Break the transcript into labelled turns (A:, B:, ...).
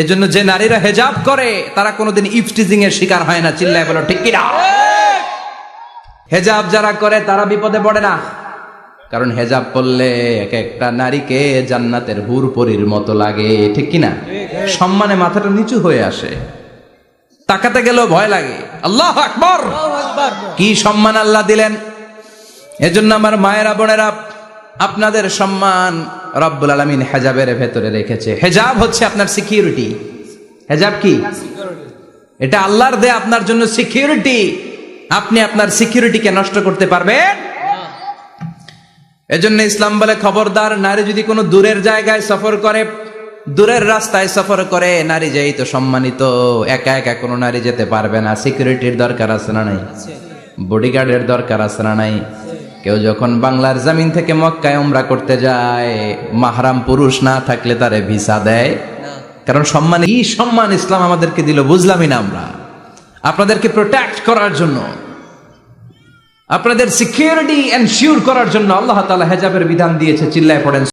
A: এজন্য যে নারীরা হেজাব করে তারা কোনোদিন ইফটিজিং এর শিকার হয় না। চিল্লায় বলো ঠিক কিনা? হেজাব যারা করে তারা বিপদে পড়ে না, কারণ হেজাব পরলে এক একটা নারীকে জান্নাতের হুর পরীর মতো লাগে। ঠিক কিনা? সম্মানে মাথাটা নিচু হয়ে আসে, তাকাতে গেলেও ভয় লাগে। আল্লাহু আকবার! কি সম্মান আল্লাহ দিলেন! এজন্য আমার মায়েরা বোনেরা, আপনাদের সম্মান রব্বুল আলামিন হেজাবের ভেতরে রেখেছে। হেজাব হচ্ছে আপনার সিকিউরিটি। হেজাব কি? এটা আল্লাহর দেয়া আপনার জন্য সিকিউরিটি। আপনি আপনার সিকিউরিটিকে নষ্ট করতে পারবেন? এজন্য ইসলাম বলে, খবরদার, নারী যদি কোনো দূরের জায়গায় সফর করে, দূরের রাস্তায় সফর করে, নারী যেই তো সম্মানিত, একা একা কোনো নারী যেতে পারবে না। সিকিউরিটির দরকার আছে না নাই? বডিগার্ডের দরকার আছে না নাই? কেউ যখন বাংলার জমিন থেকে মক্কায় উমরা করতে যায়, মাহরাম পুরুষ না থাকলে তারে ভিসা দেয়। কারণ সম্মান, কি সম্মান ইসলাম আমাদেরকে দিল বুঝলামই না আমরা। আপনাদেরকে প্রোটেক্ট করার জন্য, আপনাদের সিকিউরিটি এনশিওর করার জন্য আল্লাহ তাআলা হেজাবের বিধান দিয়েছে। চিল্লায় পড়েন